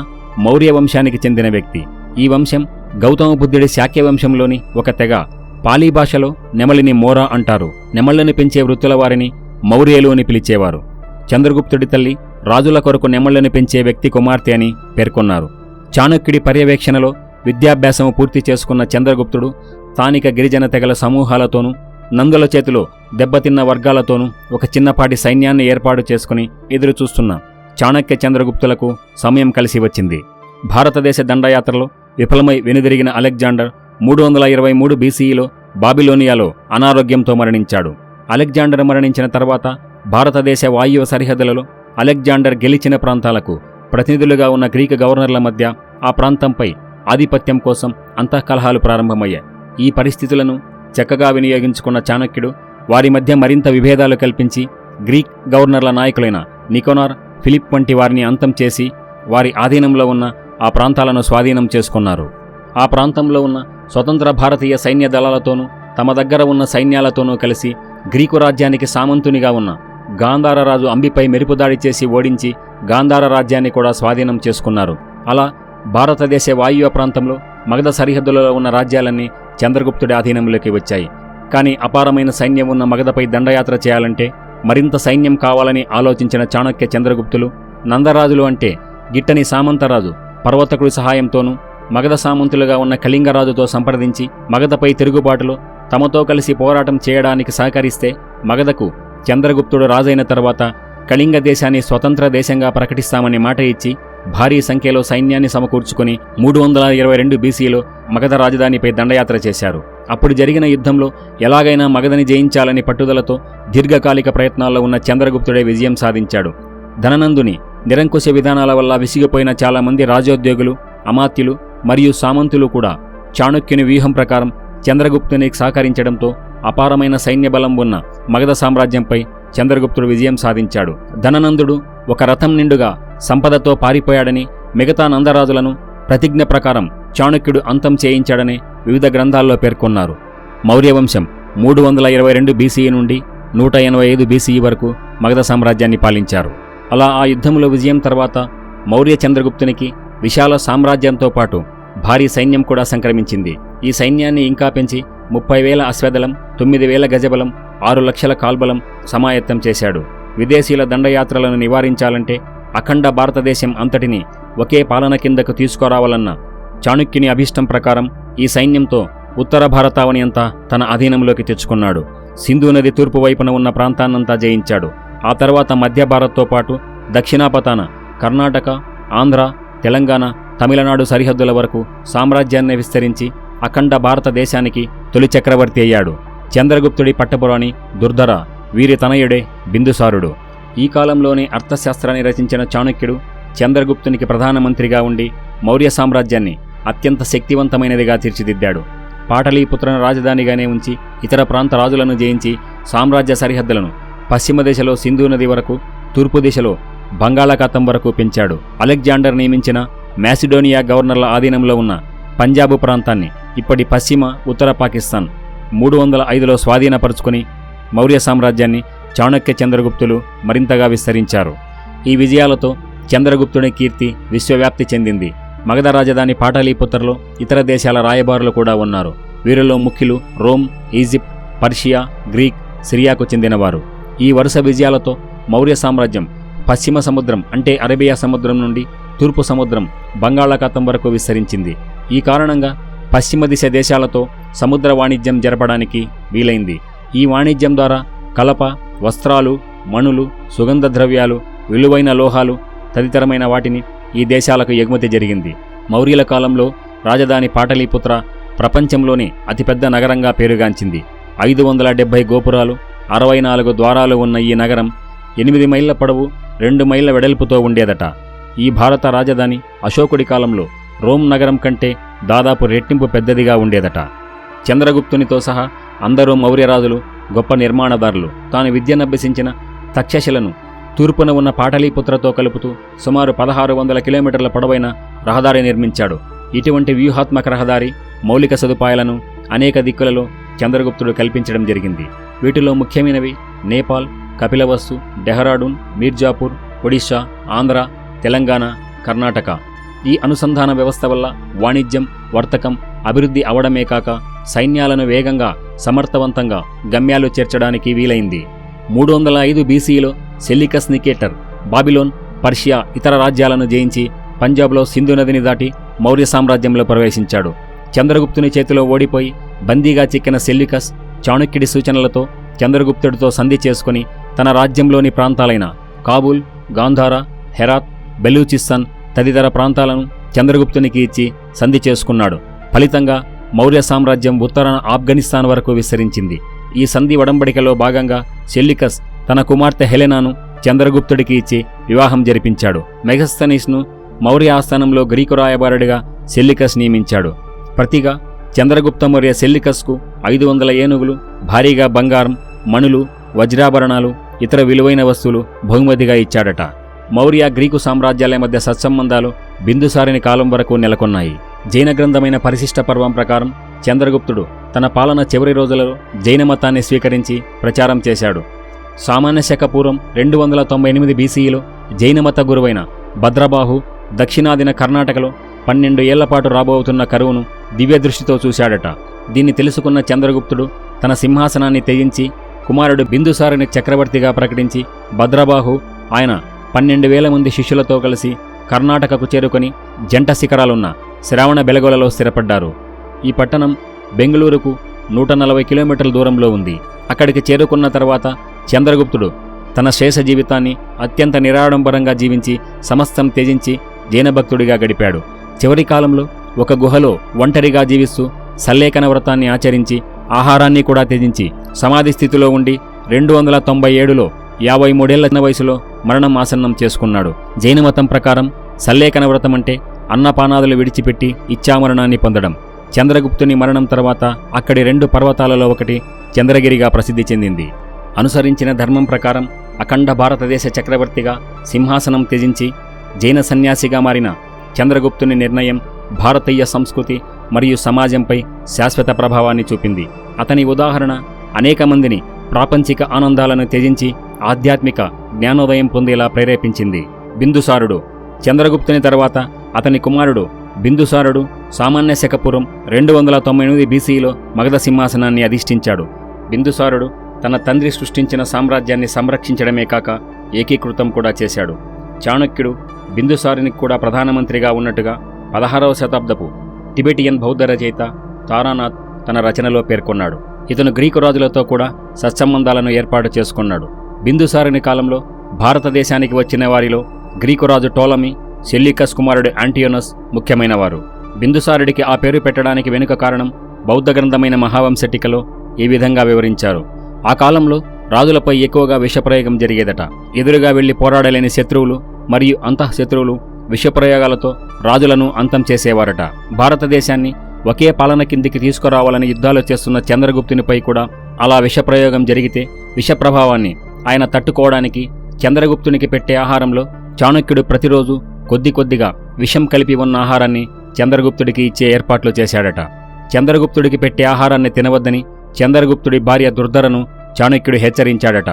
మౌర్య వంశానికి చెందిన వ్యక్తి. ఈ వంశం గౌతమ బుద్ధుడి శాక్య వంశంలోని ఒక తెగ. పాలీ భాషలో నెమలిని మోరా అంటారు. నెమళ్లను పెంచే వృత్తుల వారిని మౌర్యులు అని పిలిచేవారు. చంద్రగుప్తుడి తల్లి రాజుల కొరకు నెమళ్లను పెంచే వ్యక్తి కుమార్తె అని పేర్కొన్నారు. చాణక్యుడి పర్యవేక్షణలో విద్యాభ్యాసము పూర్తి చేసుకున్న చంద్రగుప్తుడు స్థానిక గిరిజన తెగల సమూహాలతోనూ, నందుల చేతిలో దెబ్బతిన్న వర్గాలతోనూ ఒక చిన్నపాటి సైన్యాన్ని ఏర్పాటు చేసుకుని ఎదురుచూస్తున్న చాణక్య చంద్రగుప్తులకు సమయం కలిసి వచ్చింది. భారతదేశ దండయాత్రలో విఫలమై వెనుదిరిగిన అలెగ్జాండర్ 323 BCEలో బాబిలోనియాలో అనారోగ్యంతో మరణించాడు. అలెగ్జాండర్ మరణించిన తర్వాత భారతదేశ వాయువ్య సరిహద్దులలో అలెగ్జాండర్ గెలిచిన ప్రాంతాలకు ప్రతినిధులుగా ఉన్న గ్రీకు గవర్నర్ల మధ్య ఆ ప్రాంతంపై ఆధిపత్యం కోసం అంతఃకలహాలు ప్రారంభమయ్యాయి. ఈ పరిస్థితులను చక్కగా వినియోగించుకున్న చాణక్యుడు వారి మధ్య మరింత విభేదాలు కల్పించి గ్రీక్ గవర్నర్ల నాయకులైన నికోనార్, ఫిలిప్ వంటి వారిని అంతం చేసి వారి ఆధీనంలో ఉన్న ఆ ప్రాంతాలను స్వాధీనం చేసుకున్నారు. ఆ ప్రాంతంలో ఉన్న స్వతంత్ర భారతీయ సైన్య దళాలతోనూ తమ దగ్గర ఉన్న సైన్యాలతోనూ కలిసి గ్రీకు రాజ్యానికి సామంతునిగా ఉన్న గాంధార రాజు అంబిపై మెరుపుదాడి చేసి ఓడించి గాంధార రాజ్యాన్ని కూడా స్వాధీనం చేసుకున్నారు. అలా భారతదేశ వాయువ్య ప్రాంతంలో మగధ సరిహద్దులలో ఉన్న రాజ్యాలన్నీ చంద్రగుప్తుడి ఆధీనంలోకి వచ్చాయి. కానీ అపారమైన సైన్యం ఉన్న మగధపై దండయాత్ర చేయాలంటే మరింత సైన్యం కావాలని ఆలోచించిన చాణక్య చంద్రగుప్తులు నందరాజులు అంటే గిట్టని సామంతరాజు పర్వతకుడి సహాయంతోనూ మగధ సామంతులుగా ఉన్న కళింగరాజుతో సంప్రదించి మగధపై తిరుగుబాటులో తమతో కలిసి పోరాటం చేయడానికి సహకరిస్తే మగధకు చంద్రగుప్తుడు రాజైన తర్వాత కళింగ దేశాన్ని స్వతంత్ర దేశంగా ప్రకటిస్తామని మాట ఇచ్చి భారీ సంఖ్యలో సైన్యాన్ని సమకూర్చుకుని 322 BCలో మగధ రాజధానిపై దండయాత్ర చేశారు. అప్పుడు జరిగిన యుద్ధంలో ఎలాగైనా మగధని జయించాలని పట్టుదలతో దీర్ఘకాలిక ప్రయత్నాల్లో ఉన్న చంద్రగుప్తుడే విజయం సాధించాడు. ధననందుని నిరంకుశ విధానాల వల్ల విసిగిపోయిన చాలామంది రాజోద్యోగులు, అమాత్యులు మరియు సామంతులు కూడా చాణక్యుని వ్యూహం ప్రకారం చంద్రగుప్తునికి సహకరించడంతో అపారమైన సైన్యబలం ఉన్న మగధ సామ్రాజ్యంపై చంద్రగుప్తుడు విజయం సాధించాడు. ధననందుడు ఒక రథం నిండుగా సంపదతో పారిపోయాడని, మిగతా నందరాజులను ప్రతిజ్ఞ ప్రకారం చాణక్యుడు అంతం చేయించాడని వివిధ గ్రంథాల్లో పేర్కొన్నారు. మౌర్యవంశం 322 BCE నుండి 185 BCE వరకు మగధ సామ్రాజ్యాన్ని పాలించారు. అలా ఆ యుద్ధంలో విజయం తర్వాత మౌర్య చంద్రగుప్తునికి విశాల సామ్రాజ్యంతో పాటు భారీ సైన్యం కూడా సంక్రమించింది. ఈ సైన్యాన్ని ఇంకా పెంచి 30,000 అశ్వదళం, 9,000 గజబలం, 6 లక్షల కాల్బలం సమాయత్తం చేశాడు. విదేశీల దండయాత్రలను నివారించాలంటే అఖండ భారతదేశం అంతటిని ఒకే పాలన కిందకు తీసుకురావాలన్న చాణక్యుని అభిష్టం ప్రకారం ఈ సైన్యంతో ఉత్తర భారతావని అంతా తన అధీనంలోకి తెచ్చుకున్నాడు. సింధు నది తూర్పు వైపున ఉన్న ప్రాంతాన్నంతా జయించాడు. ఆ తర్వాత మధ్య భారత్తో పాటు దక్షిణాపతాన కర్ణాటక, ఆంధ్ర, తెలంగాణ, తమిళనాడు సరిహద్దుల వరకు సామ్రాజ్యాన్ని విస్తరించి అఖండ భారతదేశానికి తొలి చక్రవర్తి అయ్యాడు. చంద్రగుప్తుడి పట్టపురాణి దుర్ధర వీరి తనయుడే బిందుసారుడు. ఈ కాలంలోనే అర్థశాస్త్రాన్ని రచించిన చాణక్యుడు చంద్రగుప్తునికి ప్రధానమంత్రిగా ఉండి మౌర్య సామ్రాజ్యాన్ని అత్యంత శక్తివంతమైనదిగా తీర్చిదిద్దాడు. పాటలీపుత్రను రాజధానిగానే ఉంచి ఇతర ప్రాంత రాజులను జయించి సామ్రాజ్య సరిహద్దులను పశ్చిమ దిశలో సింధు నది వరకు, తూర్పు దిశలో బంగాళాఖాతం వరకు పెంచాడు. అలెగ్జాండర్ నియమించిన మాసిడోనియా గవర్నర్ల ఆధీనంలో ఉన్న పంజాబు ప్రాంతాన్ని ఇప్పటి పశ్చిమ, ఉత్తర పాకిస్తాన్ 305లో స్వాధీనపరుచుకుని మౌర్య సామ్రాజ్యాన్ని చాణక్య చంద్రగుప్తులు మరింతగా విస్తరించారు. ఈ విజయాలతో చంద్రగుప్తుని కీర్తి విశ్వవ్యాప్తి చెందింది. మగధ రాజధాని పాటలీపుత్రలో ఇతర దేశాల రాయబారులు కూడా ఉన్నారు. వీరిలో ముఖ్యులు రోమ్, ఈజిప్ట్, పర్షియా, గ్రీక్, సిరియాకు చెందినవారు. ఈ వరుస విజయాలతో మౌర్య సామ్రాజ్యం పశ్చిమ సముద్రం అంటే అరేబియా సముద్రం నుండి తూర్పు సముద్రం బంగాళాఖాతం వరకు విస్తరించింది. ఈ కారణంగా పశ్చిమ దిశ దేశాలతో సముద్ర వాణిజ్యం జరపడానికి వీలైంది. ఈ వాణిజ్యం ద్వారా కలప, వస్త్రాలు, మణులు, సుగంధ ద్రవ్యాలు, విలువైన లోహాలు తదితరమైన వాటిని ఈ దేశాలకు ఎగుమతి జరిగింది. మౌర్యుల కాలంలో రాజధాని పాటలీపుత్ర ప్రపంచంలోనే అతిపెద్ద నగరంగా పేరుగాంచింది. 570 గోపురాలు, 64 ద్వారాలు ఉన్న ఈ నగరం 8 మైళ్ళ పొడవు 2 మైళ్ళ వెడల్పుతో ఉండేదట. ఈ భారత రాజధాని అశోకుడి కాలంలో రోమ్ నగరం కంటే దాదాపు రెట్టింపు పెద్దదిగా ఉండేదట. చంద్రగుప్తునితో సహా అందరూ మౌర్యరాజులు గొప్ప నిర్మాణదారులు. తాను విద్యనభ్యసించిన తక్షశిలను తూర్పున ఉన్న పాటలీపుత్రతో కలుపుతూ సుమారు 1600 కిలోమీటర్ల పొడవైన రహదారి నిర్మించాడు. ఇటువంటి వ్యూహాత్మక రహదారి మౌలిక సదుపాయాలను అనేక దిక్కులలో చంద్రగుప్తుడు కల్పించడం జరిగింది. వీటిలో ముఖ్యమైనవి నేపాల్, కపిలవస్తు, డెహ్రాడూన్, మీర్జాపూర్, ఒడిషా, ఆంధ్ర, తెలంగాణ, కర్ణాటక. ఈ అనుసంధాన వ్యవస్థ వల్ల వాణిజ్యం, వర్తకం అభివృద్ధి అవడమే కాక సైన్యాలను వేగంగా, సమర్థవంతంగా గమ్యాలు చేర్చడానికి వీలైంది. 305 బీసీలో సెల్యూకస్ నికేటర్ బాబిలోన్, పర్షియా ఇతర రాజ్యాలను జయించి పంజాబ్లో సింధు నదిని దాటి మౌర్య సామ్రాజ్యంలో ప్రవేశించాడు. చంద్రగుప్తుని చేతిలో ఓడిపోయి బందీగా చిక్కిన సెల్యూకస్ చాణక్యుడి సూచనలతో చంద్రగుప్తుడితో సంధి చేసుకుని తన రాజ్యంలోని ప్రాంతాలైన కాబూల్, గాంధార, హెరాత్, బెలూచిస్తాన్ తదితర ప్రాంతాలను చంద్రగుప్తునికి ఇచ్చి సంధి చేసుకున్నాడు. ఫలితంగా మౌర్య సామ్రాజ్యం ఉత్తరాన ఆఫ్ఘనిస్తాన్ వరకు విస్తరించింది. ఈ సంధి ఒడంబడికలో భాగంగా సెల్యూకస్ తన కుమార్తె హెలెనాను చంద్రగుప్తుడికి ఇచ్చి వివాహం జరిపించాడు. మెగస్తనీస్ను మౌర్య ఆస్థానంలో గ్రీకు రాయబారుడిగా సెల్యూకస్ నియమించాడు. ప్రతిగా చంద్రగుప్త మౌర్య సెల్యూకస్కు 500 ఏనుగులు, భారీగా బంగారం, మణులు, వజ్రాభరణాలు, ఇతర విలువైన వస్తువులు బహుమతిగా ఇచ్చాడట. మౌర్య గ్రీకు సామ్రాజ్యాల మధ్య సత్సంబంధాలు బిందుసారుని కాలం వరకు నెలకొన్నాయి. జైన గ్రంథమైన పరిశిష్ట పర్వం ప్రకారం చంద్రగుప్తుడు తన పాలన చివరి రోజులలో జైన మతాన్ని స్వీకరించి ప్రచారం చేశాడు. సామాన్య శక పూర్వం 298 బీసీలో జైనమత గురువైన భద్రబాహు దక్షిణాదిన కర్ణాటకలో 12 ఏళ్లపాటు రాబోతున్న కరువును దివ్యదృష్టితో చూశాడట. దీన్ని తెలుసుకున్న చంద్రగుప్తుడు తన సింహాసనాన్ని త్యజించి కుమారుడు బిందుసారుని చక్రవర్తిగా ప్రకటించి భద్రబాహు ఆయన 12,000 మంది శిష్యులతో కలిసి కర్ణాటకకు చేరుకొని జంట శిఖరాలున్న శ్రావణ బెలగొలలో స్థిరపడ్డారు. ఈ పట్టణం బెంగళూరుకు 140 కిలోమీటర్ల దూరంలో ఉంది. అక్కడికి చేరుకున్న తర్వాత చంద్రగుప్తుడు తన శేష జీవితాన్ని అత్యంత నిరాడంబరంగా జీవించి సమస్తం త్యజించి జైనభక్తుడిగా గడిపాడు. చివరి కాలంలో ఒక గుహలో ఒంటరిగా జీవిస్తూ సల్లేఖన వ్రతాన్ని ఆచరించి ఆహారాన్ని కూడా త్యజించి సమాధి స్థితిలో ఉండి 297లో 53 ఏళ్ల వయసులో మరణం ఆసన్నం చేసుకున్నాడు. జైనమతం ప్రకారం సల్లేఖన వ్రతం అంటే అన్నపానాదులు విడిచిపెట్టి ఇచ్ఛామరణాన్ని పొందడం. చంద్రగుప్తుని మరణం తర్వాత అక్కడి 2 పర్వతాలలో ఒకటి చంద్రగిరిగా ప్రసిద్ధి చెందింది. అనుసరించిన ధర్మం ప్రకారం అఖండ భారతదేశ చక్రవర్తిగా సింహాసనం త్యజించి జైన సన్యాసిగా మారిన చంద్రగుప్తుని నిర్ణయం భారతీయ సంస్కృతి మరియు సమాజంపై శాశ్వత ప్రభావాన్ని చూపింది. అతని ఉదాహరణ అనేక మందిని ప్రాపంచిక ఆనందాలను త్యజించి ఆధ్యాత్మిక జ్ఞానోదయం పొందేలా ప్రేరేపించింది. బిందుసారుడు చంద్రగుప్తుని తర్వాత అతని కుమారుడు బిందుసారుడు సామాన్య శకపురం 298 బీసీలో మగధ సింహాసనాన్ని అధిష్ఠించాడు. బిందుసారుడు తన తండ్రి సృష్టించిన సామ్రాజ్యాన్ని సంరక్షించడమే కాక ఏకీకృతం కూడా చేశాడు. చాణక్యుడు బిందుసారునికి కూడా ప్రధానమంత్రిగా ఉన్నట్టుగా 16వ శతాబ్దపు టిబెటియన్ బౌద్ధ రచయిత తారానాథ్ తన రచనలో పేర్కొన్నాడు. ఇతను గ్రీకు రాజులతో కూడా సత్సంబంధాలను ఏర్పాటు చేసుకున్నాడు. బిందుసారుని కాలంలో భారతదేశానికి వచ్చిన వారిలో గ్రీకు రాజు టోలమీ, సెల్యూకస్ కుమారుడు యాంటియోనస్ ముఖ్యమైనవారు. బిందుసారుడికి ఆ పేరు పెట్టడానికి వెనుక కారణం బౌద్ధ గ్రంథమైన మహావంశటికలో ఈ విధంగా వివరించారు. ఆ కాలంలో రాజులపై ఎక్కువగా విషప్రయోగం జరిగేదట. ఎదురుగా వెళ్లి పోరాడలేని శత్రువులు మరియు అంతఃశత్రువులు విషప్రయోగాలతో రాజులను అంతం చేసేవారట. భారతదేశాన్ని ఒకే పాలన కిందికి తీసుకురావాలని యుద్ధాలు చేస్తున్న చంద్రగుప్తునిపై కూడా అలా విషప్రయోగం జరిగితే విషప్రభావాన్ని ఆయన తట్టుకోవడానికి చంద్రగుప్తునికి పెట్టే ఆహారంలో చాణక్యుడు ప్రతిరోజు కొద్దిగా విషం కలిపి ఉన్న ఆహారాన్ని చంద్రగుప్తుడికి ఇచ్చే ఏర్పాట్లు చేశాడట. చంద్రగుప్తుడికి పెట్టే ఆహారాన్ని తినవద్దని చంద్రగుప్తుడి భార్య దుర్ధరను చాణక్యుడు హెచ్చరించాడట.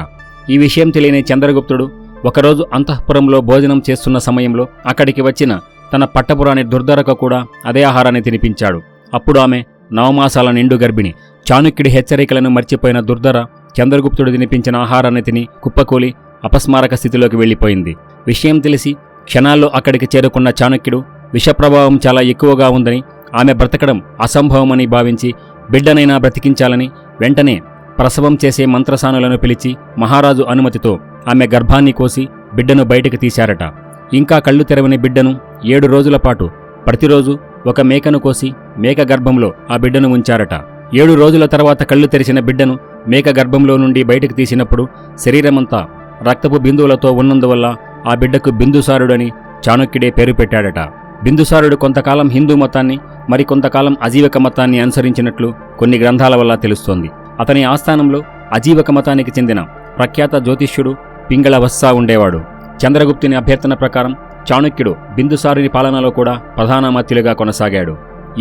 ఈ విషయం తెలియని చంద్రగుప్తుడు ఒకరోజు అంతఃపురంలో భోజనం చేస్తున్న సమయంలో అక్కడికి వచ్చిన తన పట్టపురాణి దుర్ధరకు కూడా అదే ఆహారాన్ని తినిపించాడు. అప్పుడు ఆమె 9 మాసాల నిండు గర్భిణి. చాణక్యుడి హెచ్చరికలను మర్చిపోయిన దుర్ధర చంద్రగుప్తుడు తినిపించిన ఆహారాన్ని తిని కుప్పకూలి అపస్మారక స్థితిలోకి వెళ్లిపోయింది. విషయం తెలిసి క్షణాల్లో అక్కడికి చేరుకున్న చాణక్యుడు విషప్రభావం చాలా ఎక్కువగా ఉందని, ఆమె బ్రతకడం అసంభవమని భావించి బిడ్డనైనా బ్రతికించాలని వెంటనే ప్రసవం చేసే మంత్రసానులను పిలిచి మహారాజు అనుమతితో ఆమె గర్భాన్ని కోసి బిడ్డను బయటకు తీశారట. ఇంకా కళ్ళు తెరవని బిడ్డను 7 రోజుల పాటు ప్రతిరోజు ఒక మేకను కోసి మేక గర్భంలో ఆ బిడ్డను ఉంచారట. 7 రోజుల తర్వాత కళ్ళు తెరిచిన బిడ్డను మేక గర్భంలో నుండి బయటకు తీసినప్పుడు శరీరమంతా రక్తపు బిందువులతో ఉన్నందువల్ల ఆ బిడ్డకు బిందుసారుడని చాణక్యుడే పేరు పెట్టాడట. బిందుసారుడు కొంతకాలం హిందూ మతాన్ని, మరికొంతకాలం అజీవక మతాన్ని అనుసరించినట్లు కొన్ని గ్రంథాల వల్ల తెలుస్తోంది. అతని ఆస్థానంలో అజీవక మతానికి చెందిన ప్రఖ్యాత జ్యోతిష్యుడు పింగళ వస్స ఉండేవాడు. చంద్రగుప్తుని అభ్యర్థన ప్రకారం చాణక్యుడు బిందుసారుని పాలనలో కూడా ప్రధాన అమాత్యులుగా కొనసాగాడు.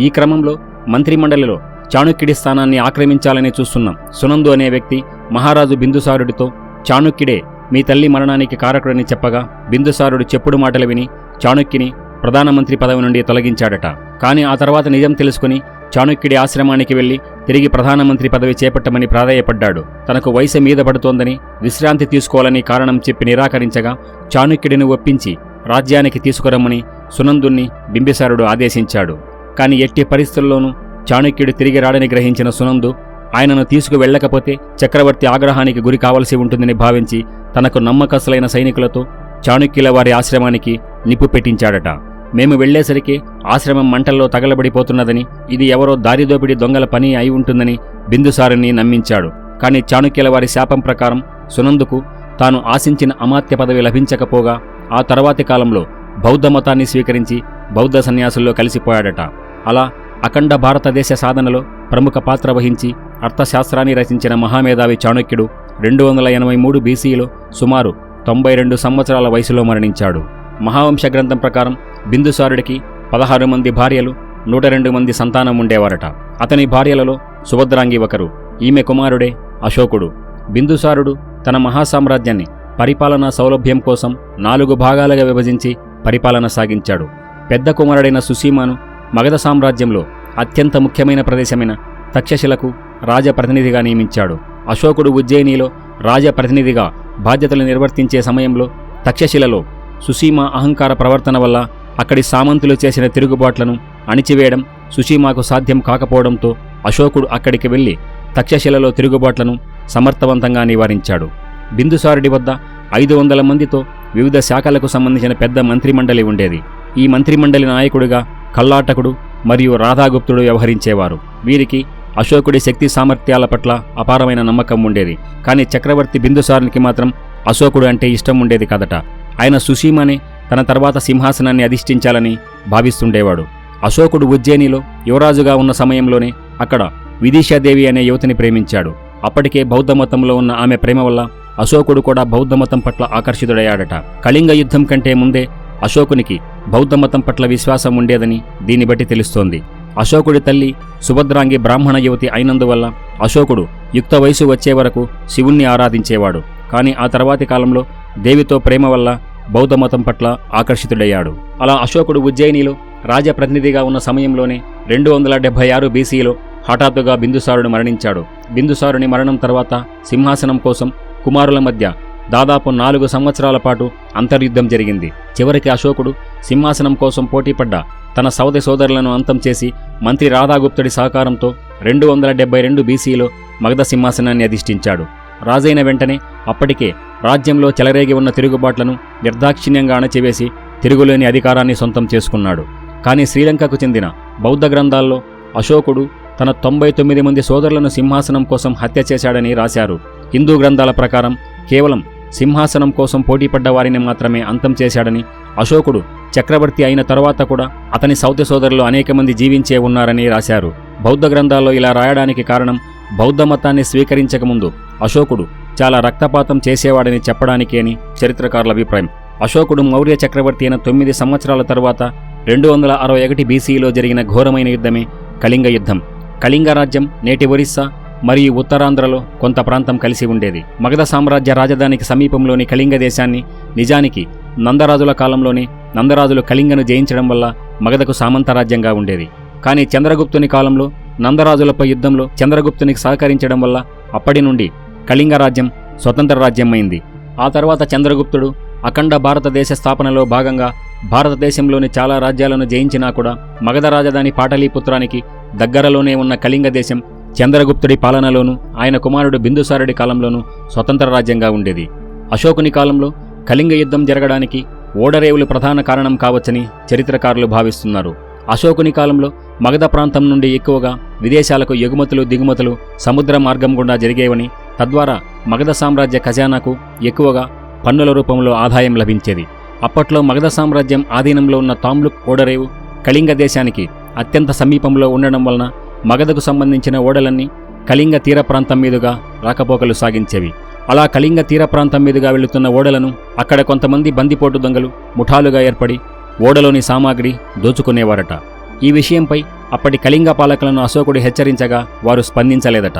ఈ క్రమంలో మంత్రిమండలిలో చాణక్యుడి స్థానాన్ని ఆక్రమించాలని చూస్తున్న సునందు అనే వ్యక్తి మహారాజు బిందుసారుడితో చాణక్యుడే మీ తల్లి మరణానికి కారకుడని చెప్పగా బిందుసారుడు చెప్పుడు మాటలు విని చాణక్యుని ప్రధానమంత్రి పదవి నుండి తొలగించాడట. కానీ ఆ తర్వాత నిజం తెలుసుకుని చాణక్యుడి ఆశ్రమానికి వెళ్లి తిరిగి ప్రధానమంత్రి పదవి చేపట్టమని ప్రాధేయపడ్డాడు. తనకు వయసు మీద పడుతోందని, విశ్రాంతి తీసుకోవాలని కారణం చెప్పి నిరాకరించగా చాణక్యుడిని ఒప్పించి రాజ్యానికి తీసుకురమ్మని సునందుణ్ణి బింబిసారుడు ఆదేశించాడు. కాని ఎట్టి పరిస్థితుల్లోనూ చాణక్యుడు తిరిగి రాడని గ్రహించిన సునందు ఆయనను తీసుకువెళ్లకపోతే చక్రవర్తి ఆగ్రహానికి గురి కావలసి ఉంటుందని భావించి తనకు నమ్మకస్తులైన సైనికులతో చాణక్యుల వారి ఆశ్రమానికి నిప్పు పెట్టించాడట. మేము వెళ్లేసరికి ఆశ్రమం మంటల్లో తగలబడిపోతున్నదని, ఇది ఎవరో దారిదోపిడి దొంగల పని అయి ఉంటుందని బిందుసారుని నమ్మించాడు. కాని చాణక్యుల వారి శాపం ప్రకారం సునందుకు తాను ఆశించిన అమాత్య పదవి లభించకపోగా ఆ తర్వాతి కాలంలో బౌద్ధ మతాన్ని స్వీకరించి బౌద్ధ సన్యాసుల్లో కలిసిపోయాడట. అలా అఖండ భారతదేశ సాధనలో ప్రముఖ పాత్ర వహించి అర్థశాస్త్రాన్ని రచించిన మహామేధావి చాణక్యుడు 283 బీసీలో సుమారు 92 సంవత్సరాల వయసులో మరణించాడు. మహావంశ గ్రంథం ప్రకారం బిందుసారుడికి 16 మంది భార్యలు, 102 మంది సంతానం ఉండేవారట. అతని భార్యలలో సుభద్రాంగి ఒకరు. ఈమె కుమారుడే అశోకుడు. బిందుసారుడు తన మహాసామ్రాజ్యాన్ని పరిపాలనా సౌలభ్యం కోసం 4 భాగాలుగా విభజించి పరిపాలన సాగించాడు. పెద్ద కుమారుడైన సుసీమాను మగధ సామ్రాజ్యంలో అత్యంత ముఖ్యమైన ప్రదేశమైన తక్షశిలకు రాజప్రతినిధిగా నియమించాడు. అశోకుడు ఉజ్జయినిలో రాజప్రతినిధిగా బాధ్యతలు నిర్వర్తించే సమయంలో తక్షశిలలో సుసీమా అహంకార ప్రవర్తన వల్ల అక్కడి సామంతులు చేసిన తిరుగుబాట్లను అణిచివేయడం సుసీమాకు సాధ్యం కాకపోవడంతో అశోకుడు అక్కడికి వెళ్లి తక్షశిలలో తిరుగుబాట్లను సమర్థవంతంగా నివారించాడు. బిందుసారుడి వద్ద 500 మందితో వివిధ శాఖలకు సంబంధించిన పెద్ద మంత్రిమండలి ఉండేది. ఈ మంత్రిమండలి నాయకుడిగా కల్లాటకుడు మరియు రాధాగుప్తుడు వ్యవహరించేవారు. వీరికి అశోకుడి శక్తి సామర్థ్యాల పట్ల అపారమైన నమ్మకం ఉండేది. కానీ చక్రవర్తి బిందుసారునికి మాత్రం అశోకుడు అంటే ఇష్టం ఉండేది కదట. ఆయన సుసీమనే తన తర్వాత సింహాసనాన్ని అధిష్ఠించాలని భావిస్తుండేవాడు. అశోకుడు ఉజ్జయినిలో యువరాజుగా ఉన్న సమయంలోనే అక్కడ విదిశాదేవి అనే యువతిని ప్రేమించాడు. అప్పటికే బౌద్ధ మతంలో ఉన్న ఆమె ప్రేమ వల్ల అశోకుడు కూడా బౌద్ధ మతం పట్ల ఆకర్షితుడయ్యాడట. కళింగ యుద్ధం కంటే ముందే అశోకునికి బౌద్ధ మతం పట్ల విశ్వాసం ఉండేదని దీన్ని బట్టి తెలుస్తోంది. అశోకుడి తల్లి సుభద్రాంగి బ్రాహ్మణ యువతి అయినందువల్ల అశోకుడు యుక్త వయసు వచ్చే వరకు శివుణ్ణి ఆరాధించేవాడు. కానీ ఆ తర్వాతి కాలంలో దేవితో ప్రేమ వల్ల బౌద్ధ మతం పట్ల ఆకర్షితుడయ్యాడు. అలా అశోకుడు ఉజ్జయినిలో రాజప్రతినిధిగా ఉన్న సమయంలోనే 276 బీసీలో హఠాత్తుగా బిందుసారుడు మరణించాడు. బిందుసారుని మరణం తర్వాత సింహాసనం కోసం కుమారుల మధ్య దాదాపు 4 సంవత్సరాల పాటు అంతర్యుద్ధం జరిగింది. చివరికి అశోకుడు సింహాసనం కోసం పోటీపడ్డ తన సౌద సోదరులను అంతం చేసి మంత్రి రాధాగుప్తుడి సహకారంతో 272 బీసీలో మగధ సింహాసనాన్ని అధిష్ఠించాడు. రాజైన వెంటనే అప్పటికే రాజ్యంలో చెలరేగి ఉన్న తిరుగుబాట్లను నిర్దాక్షిణ్యంగా అణచివేసి తిరుగులేని అధికారాన్ని సొంతం చేసుకున్నాడు. కానీ శ్రీలంకకు చెందిన బౌద్ధ గ్రంథాల్లో అశోకుడు తన 99 మంది సోదరులను సింహాసనం కోసం హత్య చేశాడని రాశారు. హిందూ గ్రంథాల ప్రకారం కేవలం సింహాసనం కోసం పోటీపడ్డ వారిని మాత్రమే అంతం చేశాడని, అశోకుడు చక్రవర్తి అయిన తరువాత కూడా అతని సౌత సోదరులు అనేక మంది జీవించే ఉన్నారని రాశారు. బౌద్ధ గ్రంథాల్లో ఇలా రాయడానికి కారణం బౌద్ధ మతాన్ని స్వీకరించకముందు అశోకుడు చాలా రక్తపాతం చేసేవాడని చెప్పడానికి అని చరిత్రకారుల అభిప్రాయం. అశోకుడు మౌర్య చక్రవర్తి అయిన 9 సంవత్సరాల తరువాత 261 బీసీలో జరిగిన ఘోరమైన యుద్ధమే కళింగ యుద్ధం. కళింగ రాజ్యం నేటి ఒరిస్సా మరియు ఉత్తరాంధ్రలో కొంత ప్రాంతం కలిసి ఉండేది. మగధ సామ్రాజ్య రాజధానికి సమీపంలోని కళింగ దేశాన్ని నిజానికి నందరాజుల కాలంలోనే నందరాజులు కళింగను జయించడం వల్ల మగధకు సామంతరాజ్యంగా ఉండేది. కానీ చంద్రగుప్తుని కాలంలో నందరాజులపై యుద్ధంలో చంద్రగుప్తునికి సహకరించడం వల్ల అప్పటి నుండి కళింగ రాజ్యం స్వతంత్ర రాజ్యమైంది. ఆ తర్వాత చంద్రగుప్తుడు అఖండ భారతదేశ స్థాపనలో భాగంగా భారతదేశంలోని చాలా రాజ్యాలను జయించినా కూడా మగధ రాజధాని పాటలీపుత్రానికి దగ్గరలోనే ఉన్న కళింగ దేశం చంద్రగుప్తుడి పాలనలోనూ ఆయన కుమారుడు బిందుసారుడి కాలంలోనూ స్వతంత్ర రాజ్యంగా ఉండేది. అశోకుని కాలంలో కళింగ యుద్ధం జరగడానికి ఓడరేవులు ప్రధాన కారణం కావచ్చని చరిత్రకారులు భావిస్తున్నారు. అశోకుని కాలంలో మగధ ప్రాంతం నుండి ఎక్కువగా విదేశాలకు ఎగుమతులు దిగుమతులు సముద్ర మార్గం గుండా జరిగేవని, తద్వారా మగధ సామ్రాజ్య ఖజానాకు ఎక్కువగా పన్నుల రూపంలో ఆదాయం లభించేది. అప్పట్లో మగధ సామ్రాజ్యం ఆధీనంలో ఉన్న తామ్లుక్ ఓడరేవు కళింగ దేశానికి అత్యంత సమీపంలో ఉండడం వలన మగధకు సంబంధించిన ఓడలన్నీ కళింగ తీర ప్రాంతం మీదుగా రాకపోకలు సాగించేవి. అలా కళింగ తీర ప్రాంతం మీదుగా వెళుతున్న ఓడలను అక్కడ కొంతమంది బందిపోటు దొంగలు ముఠాలుగా ఏర్పడి ఓడలోని సామాగ్రి దోచుకునేవారట. ఈ విషయంపై అప్పటి కళింగ పాలకులను అశోకుడు హెచ్చరించగా వారు స్పందించలేదట.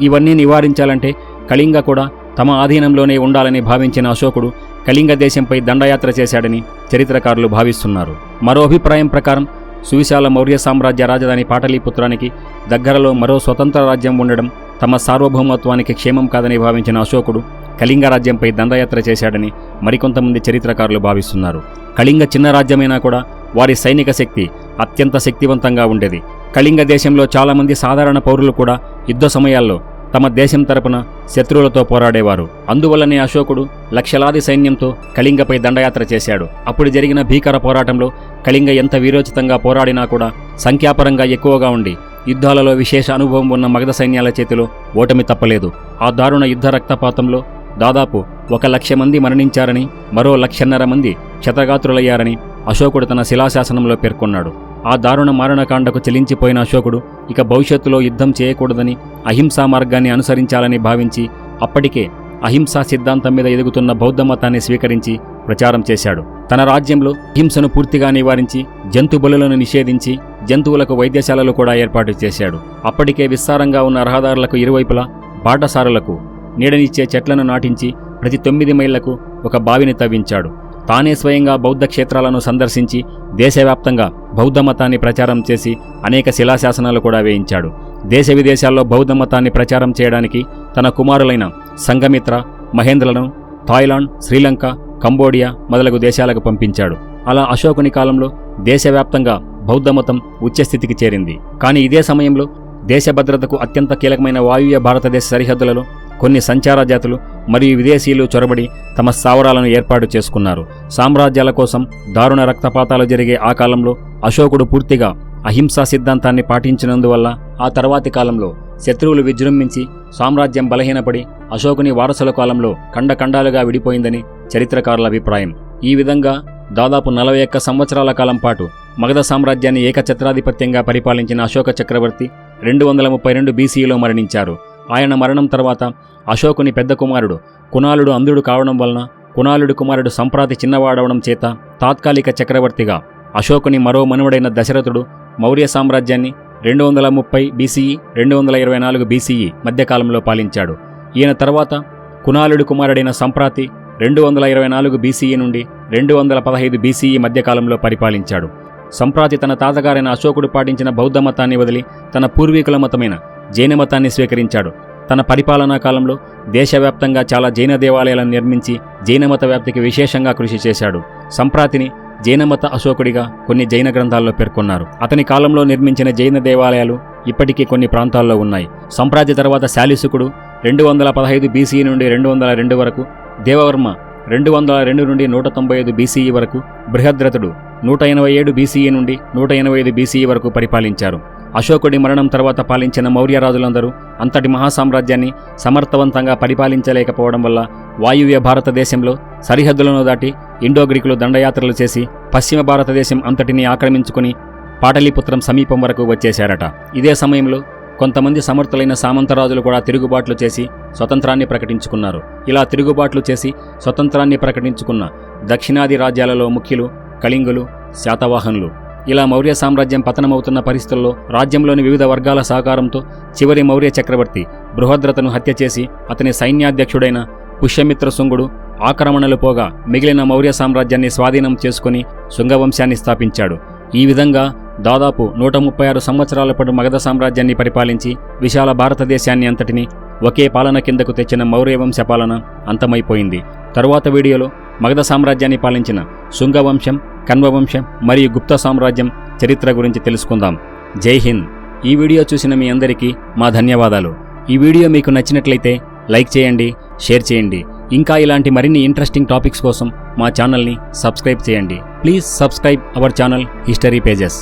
ఇవన్నీ నివారించాలంటే కళింగ కూడా తమ ఆధీనంలోనే ఉండాలని భావించిన అశోకుడు కళింగ దేశంపై దండయాత్ర చేశాడని చరిత్రకారులు భావిస్తున్నారు. మరో అభిప్రాయం ప్రకారం సువిశాల మౌర్య సామ్రాజ్య రాజధాని పాటలీపుత్రానికి దగ్గరలో మరో స్వతంత్ర రాజ్యం ఉండడం తమ సార్వభౌమత్వానికి క్షేమం కాదని భావించిన అశోకుడు కళింగ రాజ్యంపై దండయాత్ర చేశాడని మరికొంతమంది చరిత్రకారులు భావిస్తున్నారు. కళింగ చిన్న రాజ్యమైనా కూడా వారి సైనిక శక్తి అత్యంత శక్తివంతంగా ఉండేది. కళింగ దేశంలో చాలామంది సాధారణ పౌరులు కూడా యుద్ధ సమయాల్లో తమ దేశం తరపున శత్రువులతో పోరాడేవారు. అందువల్లనే అశోకుడు లక్షలాది సైన్యంతో కళింగపై దండయాత్ర చేశాడు. అప్పుడు జరిగిన భీకర పోరాటంలో కళింగ ఎంత వీరోచితంగా పోరాడినా కూడా సంఖ్యాపరంగా ఎక్కువగా ఉండి యుద్ధాలలో విశేష అనుభవం ఉన్న మగధ సైన్యాల చేతిలో ఓటమి తప్పలేదు. ఆ దారుణ యుద్ధ రక్తపాతంలో దాదాపు 1,00,000 మంది మరణించారని, మరో 1,50,000 మంది క్షతగాత్రులయ్యారని అశోకుడు తన శిలాశాసనంలో పేర్కొన్నాడు. ఆ దారుణ మారణకాండకు చెలించిపోయిన అశోకుడు ఇక భవిష్యత్తులో యుద్ధం చేయకూడదని, అహింసా మార్గాన్ని అనుసరించాలని భావించి అప్పటికే అహింసా సిద్ధాంతం మీద ఎదుగుతున్న బౌద్ధ మతాన్ని స్వీకరించి ప్రచారం చేశాడు. తన రాజ్యంలో హింసను పూర్తిగా నివారించి జంతు బలులను నిషేధించి జంతువులకు వైద్యశాలలు కూడా ఏర్పాటు చేశాడు. అప్పటికే విస్తారంగా ఉన్న రహదారులకు ఇరువైపులా బాటసారులకు నీడనిచ్చే చెట్లను నాటించి ప్రతి 9 మైళ్లకు ఒక బావిని తవ్వించాడు. తానే స్వయంగా బౌద్ధ క్షేత్రాలను సందర్శించి దేశవ్యాప్తంగా బౌద్ధ మతాన్ని ప్రచారం చేసి అనేక శిలాశాసనాలు కూడా వేయించాడు. దేశ విదేశాల్లో బౌద్ధ మతాన్ని ప్రచారం చేయడానికి తన కుమారులైన సంఘమిత్ర, మహేంద్రలను థాయిలాండ్, శ్రీలంక, కంబోడియా మొదలగు దేశాలకు పంపించాడు. అలా అశోకుని కాలంలో దేశవ్యాప్తంగా బౌద్ధ మతం ఉచ్చస్థితికి చేరింది. కానీ ఇదే సమయంలో దేశ భద్రతకు అత్యంత కీలకమైన వాయువ్య భారతదేశ సరిహద్దులలో కొన్ని సంచార జాతులు మరియు విదేశీయులు చొరబడి తమ స్థావరాలను ఏర్పాటు చేసుకున్నారు. సామ్రాజ్యాల కోసం దారుణ రక్తపాతాలు జరిగే ఆ కాలంలో అశోకుడు పూర్తిగా అహింసా సిద్ధాంతాన్ని పాటించినందువల్ల ఆ తర్వాతి కాలంలో శత్రువులు విజృంభించి సామ్రాజ్యం బలహీనపడి అశోకుని వారసుల కాలంలో ఖండఖండాలుగా విడిపోయిందని చరిత్రకారుల అభిప్రాయం. ఈ విధంగా దాదాపు 41 సంవత్సరాల కాలం పాటు మగధ సామ్రాజ్యాన్ని ఏకఛత్రాధిపత్యంగా పరిపాలించిన అశోక చక్రవర్తి 232 BCEలో మరణించారు. ఆయన మరణం తర్వాత అశోకుని పెద్ద కుమారుడు కునాలుడు అంధుడు కావడం వలన కునాలుడి కుమారుడు సంప్రాతి చిన్నవాడవడం చేత తాత్కాలిక చక్రవర్తిగా అశోకుని మరో మనువడైన దశరథుడు మౌర్య సామ్రాజ్యాన్ని 230 BCE 224 BCE మధ్యకాలంలో పాలించాడు. ఈయన తర్వాత కునాలుడి కుమారుడైన సంప్రాతి 224 BCE నుండి 215 BCE మధ్యకాలంలో పరిపాలించాడు. సంప్రాతి తన తాతగారైన అశోకుడు పాటించిన బౌద్ధ మతాన్ని వదిలి తన పూర్వీకుల మతమైన జైన మతాన్ని స్వీకరించాడు. తన పరిపాలనా కాలంలో దేశవ్యాప్తంగా చాలా జైన దేవాలయాలను నిర్మించి జైనమత వ్యాప్తికి విశేషంగా కృషి చేశాడు. సంప్రాతిని జైనమత అశోకుడిగా కొన్ని జైన గ్రంథాల్లో పేర్కొన్నారు. అతని కాలంలో నిర్మించిన జైన దేవాలయాలు ఇప్పటికీ కొన్ని ప్రాంతాల్లో ఉన్నాయి. సంప్రాతి తర్వాత శాలిసుకుడు 215 BCE నుండి 202 వరకు, దేవవర్మ 202 నుండి 195 BCE వరకు, బృహద్రథుడు 187 BCE నుండి 185 BCE వరకు పరిపాలించారు. అశోకుడి మరణం తర్వాత పాలించిన మౌర్య రాజులందరూ అంతటి మహాసామ్రాజ్యాన్ని సమర్థవంతంగా పరిపాలించలేకపోవడం వల్ల వాయువ్య భారతదేశంలో సరిహద్దులను దాటి ఇండోగ్రీకులు దండయాత్రలు చేసి పశ్చిమ భారతదేశం అంతటినీ ఆక్రమించుకుని పాటలీపుత్రం సమీపం వరకు వచ్చేశారట. ఇదే సమయంలో కొంతమంది సమర్థులైన సామంతరాజులు కూడా తిరుగుబాట్లు చేసి స్వతంత్రాన్ని ప్రకటించుకున్నారు. ఇలా తిరుగుబాట్లు చేసి స్వతంత్రాన్ని ప్రకటించుకున్న దక్షిణాది రాజ్యాలలో ముఖ్యులు కళింగులు, శాతవాహనులు. ఇలా మౌర్య సామ్రాజ్యం పతనమవుతున్న పరిస్థితుల్లో రాజ్యంలోని వివిధ వర్గాల సహకారంతో చివరి మౌర్య చక్రవర్తి బృహద్రథను హత్య చేసి అతని సైన్యాధ్యక్షుడైన పుష్యమిత్ర శుంగుడు ఆక్రమణలు పోగా మిగిలిన మౌర్య సామ్రాజ్యాన్ని స్వాధీనం చేసుకుని శుంగవంశాన్ని స్థాపించాడు. ఈ విధంగా దాదాపు 136 సంవత్సరాల పాటు మగధ సామ్రాజ్యాన్ని పరిపాలించి విశాల భారతదేశాన్ని అంతటినీ ఒకే పాలన కిందకు తెచ్చిన మౌర్య వంశ పాలన అంతమైపోయింది. తరువాత వీడియోలో మగధ సామ్రాజ్యాన్ని పాలించిన శుంగవంశం, కన్వవంశం మరియు గుప్త సామ్రాజ్యం చరిత్ర గురించి తెలుసుకుందాం. జై హింద్. ఈ వీడియో చూసిన మీ అందరికీ మా ధన్యవాదాలు. ఈ వీడియో మీకు నచ్చినట్లయితే లైక్ చేయండి, షేర్ చేయండి. ఇంకా ఇలాంటి మరిన్ని ఇంట్రెస్టింగ్ టాపిక్స్ కోసం మా ఛానల్ని సబ్స్క్రైబ్ చేయండి. Please subscribe our channel history pages.